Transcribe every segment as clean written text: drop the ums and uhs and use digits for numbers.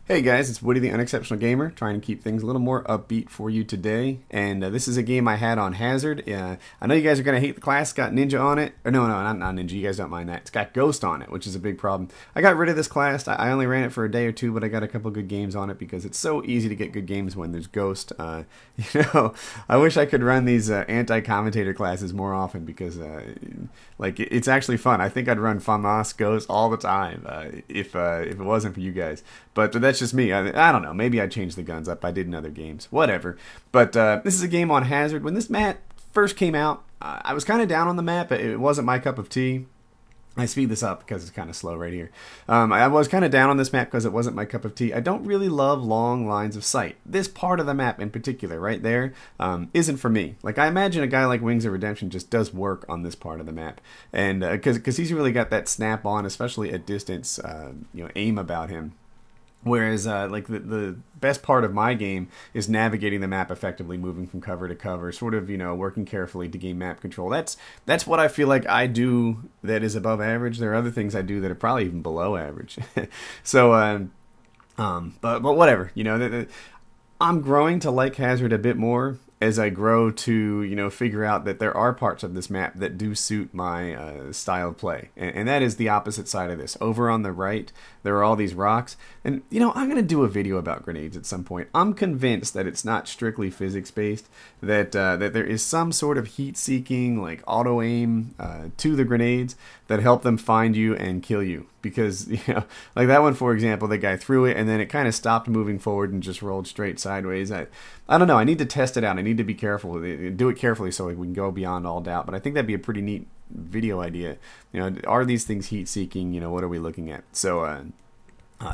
Hey guys, it's Woody the Unexceptional Gamer, trying to keep things a little more upbeat for you today. And this is a game I had on Hazard. I know you guys are going to hate the class. It's got Ninja on it. Or no, not Ninja. You guys don't mind that. It's got Ghost on it, which is a big problem. I got rid of this class. I only ran it for a day or two, but I got a couple good games on it because it's so easy to get good games when there's Ghost. I wish I could run these anti-commentator classes more often because, it's actually fun. I think I'd run FAMAS Ghost all the time if it wasn't for you guys. But that's just me. I don't know. Maybe I changed the guns up. I did in other games. Whatever. But this is a game on Hazard. When this map first came out, I was kind of down on the map. It wasn't my cup of tea. I speed this up because it's kind of slow right here. I was kind of down on this map because it wasn't my cup of tea. I don't really love long lines of sight. This part of the map in particular, right there, isn't for me. Like, I imagine a guy like Wings of Redemption just does work on this part of the map. And because he's really got that snap on, especially at distance, aim about him. Whereas, the best part of my game is navigating the map effectively, moving from cover to cover, sort of, working carefully to gain map control. That's what I feel like I do that is above average. There are other things I do that are probably even below average. So, but whatever, I'm growing to like Hazard a bit more as I grow to, figure out that there are parts of this map that do suit my style of play. And that is the opposite side of this. Over on the right, there are all these rocks. And, I'm going to do a video about grenades at some point. I'm convinced that it's not strictly physics-based, that there is some sort of heat-seeking, like auto-aim to the grenades that help them find you and kill you. Because, like that one, for example, the guy threw it and then it kind of stopped moving forward and just rolled straight sideways. I don't know. I need to test it out. I need to be careful. Do it carefully so we can go beyond all doubt. But I think that'd be a pretty neat video idea. Are these things heat-seeking? What are we looking at? So,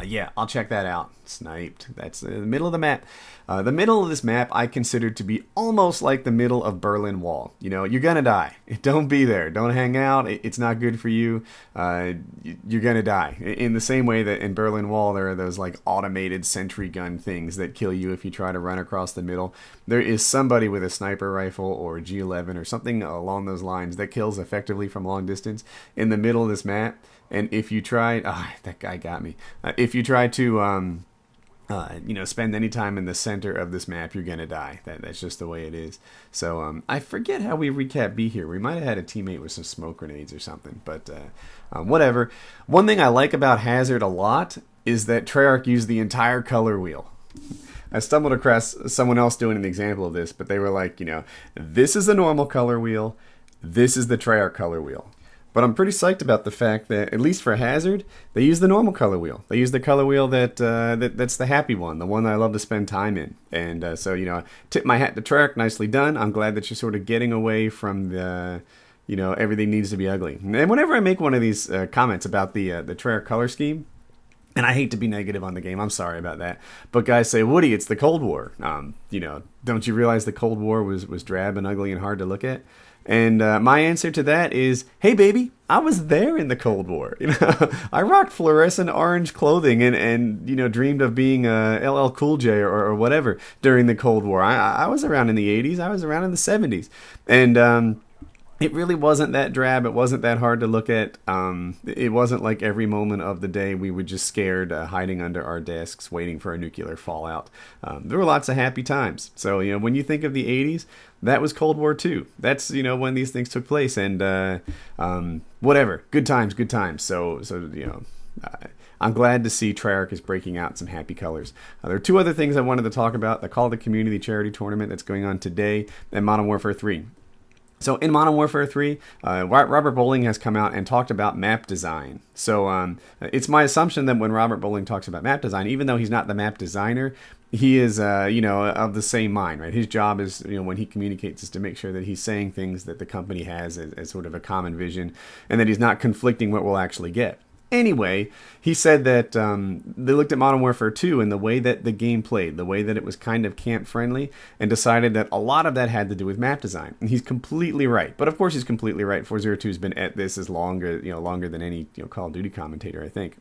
yeah, I'll check that out. Sniped. That's the middle of the map. The middle of this map I consider to be almost like the middle of Berlin Wall. You're gonna die. Don't be there. Don't hang out. It's not good for you. You're gonna die. In the same way that in Berlin Wall there are those like automated sentry gun things that kill you if you try to run across the middle. There is somebody with a sniper rifle or a G11 or something along those lines that kills effectively from long distance in the middle of this map. And if you try, that guy got me. If you try to, spend any time in the center of this map, you're gonna die. That's just the way it is. So I forget how we recap B here. We might have had a teammate with some smoke grenades or something, but whatever. One thing I like about Hazard a lot is that Treyarch used the entire color wheel. I stumbled across someone else doing an example of this, but they were like, this is the normal color wheel, this is the Treyarch color wheel. But I'm pretty psyched about the fact that, at least for Hazard, they use the normal color wheel. They use the color wheel that's the happy one, the one that I love to spend time in. And so, tip my hat to Treyarch, nicely done. I'm glad that you're sort of getting away from the, everything needs to be ugly. And whenever I make one of these comments about the Treyarch color scheme, and I hate to be negative on the game, I'm sorry about that, but guys say, Woody, it's the Cold War. Don't you realize the Cold War was drab and ugly and hard to look at? And my answer to that is, hey baby, I was there in the Cold War. I rocked fluorescent orange clothing and dreamed of being LL Cool J or whatever during the Cold War. I was around in the 80s. I was around in the 70s. And it really wasn't that drab. It wasn't that hard to look at. It wasn't like every moment of the day we were just scared, hiding under our desks, waiting for a nuclear fallout. There were lots of happy times. So, when you think of the 80s, that was Cold War II. That's, when these things took place. And whatever. Good times, good times. So I'm glad to see Treyarch is breaking out some happy colors. There are two other things I wanted to talk about. The Call of the Community charity tournament that's going on today and Modern Warfare 3. So in Modern Warfare 3, Robert Bowling has come out and talked about map design. So it's my assumption that when Robert Bowling talks about map design, even though he's not the map designer, he is, of the same mind, right? His job is, when he communicates, is to make sure that he's saying things that the company has as sort of a common vision, and that he's not conflicting what we'll actually get. Anyway, he said that they looked at Modern Warfare 2 and the way that the game played, the way that it was kind of camp-friendly, and decided that a lot of that had to do with map design. And he's completely right. But of course he's completely right. 402 has been at this as longer than any Call of Duty commentator, I think.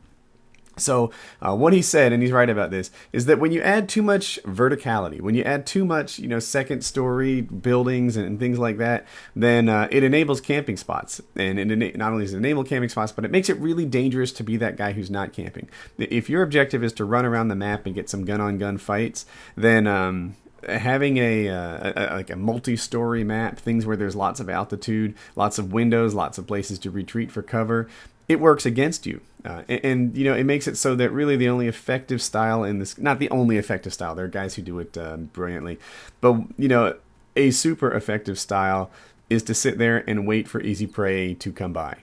So what he said, and he's right about this, is that when you add too much verticality, when you add too much, second story buildings and things like that, then it enables camping spots. And not only does it enable camping spots, but it makes it really dangerous to be that guy who's not camping. If your objective is to run around the map and get some gun-on-gun fights, then having like a multi-story map, things where there's lots of altitude, lots of windows, lots of places to retreat for cover, it works against you. And it makes it so that really the only effective style in this, not the only effective style, there are guys who do it brilliantly, but a super effective style is to sit there and wait for easy prey to come by.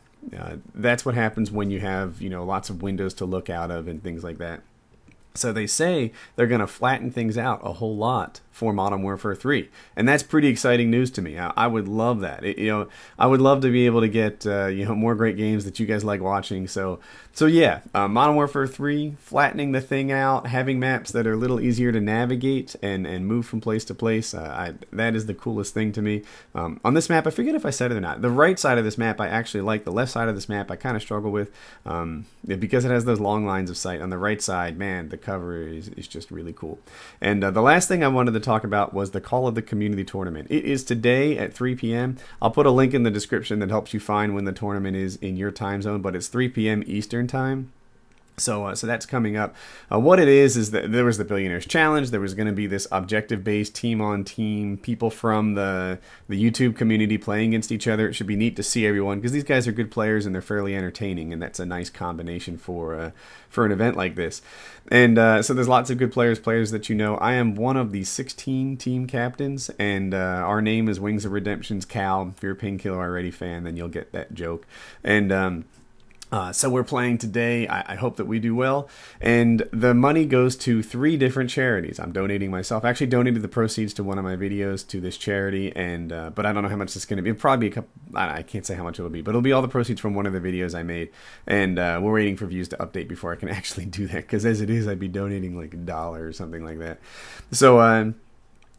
That's what happens when you have lots of windows to look out of and things like that. So they say they're going to flatten things out a whole lot for Modern Warfare 3, and that's pretty exciting news to me. I would love that. I would love to be able to get more great games that you guys like watching. So yeah, Modern Warfare 3, flattening the thing out, having maps that are a little easier to navigate and move from place to place. That is the coolest thing to me. On this map, I forget if I said it or not. The right side of this map I actually like. The left side of this map I kind of struggle with because it has those long lines of sight. On the right side, man, the cover is just really cool. And the last thing I wanted to talk about was the Call of the Community tournament. It is today at 3 p.m. I'll put a link in the description that helps you find when the tournament is in your time zone, but it's 3 p.m. Eastern time. So that's coming up. What it is that there was the Billionaires Challenge. There was going to be this objective-based team-on-team, people from the YouTube community playing against each other. It should be neat to see everyone because these guys are good players and they're fairly entertaining, and that's a nice combination for an event like this. And so there's lots of good players that you know. I am one of the 16 team captains, and our name is Wings of Redemption's Cal. If you're a Painkiller Already fan, then you'll get that joke. And so we're playing today. I hope that we do well. And the money goes to 3 different charities. I'm donating myself. I actually donated the proceeds to one of my videos to this charity, and but I don't know how much it's going to be. It'll probably be a couple. I can't say how much it'll be, but it'll be all the proceeds from one of the videos I made. And we're waiting for views to update before I can actually do that, because as it is, I'd be donating like $1 or something like that. So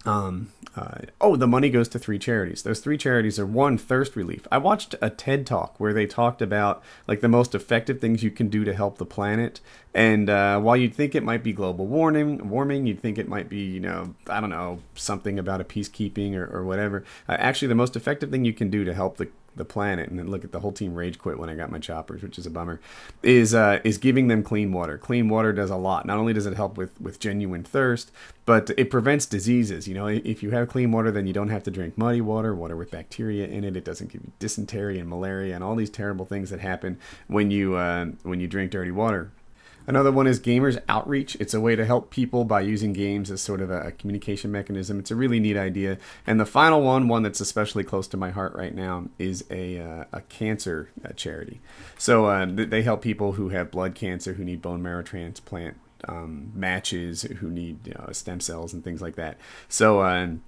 the money goes to 3 charities. Those 3 charities are: 1, thirst relief. I watched a TED Talk where they talked about like the most effective things you can do to help the planet. And while you'd think it might be global warming, you'd think it might be, I don't know, something about a peacekeeping or whatever. Actually, the most effective thing you can do to help the planet, and then look at the whole team rage quit when I got my choppers, which is a bummer, is giving them clean water. Clean water does a lot. Not only does it help with genuine thirst, but it prevents diseases. If you have clean water, then you don't have to drink muddy water with bacteria in it. It doesn't give you dysentery and malaria and all these terrible things that happen when you drink dirty water. Another one is Gamers Outreach. It's a way to help people by using games as sort of a communication mechanism. It's a really neat idea. And the final one that's especially close to my heart right now, is a cancer charity. So they help people who have blood cancer, who need bone marrow transplant matches, who need stem cells and things like that. So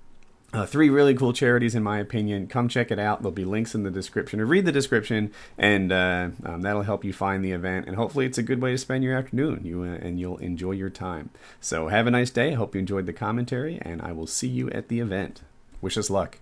3 really cool charities, in my opinion. Come check it out. There'll be links in the description, or read the description, and that'll help you find the event. And hopefully it's a good way to spend your afternoon, and you'll enjoy your time. So have a nice day. Hope you enjoyed the commentary, and I will see you at the event. Wish us luck.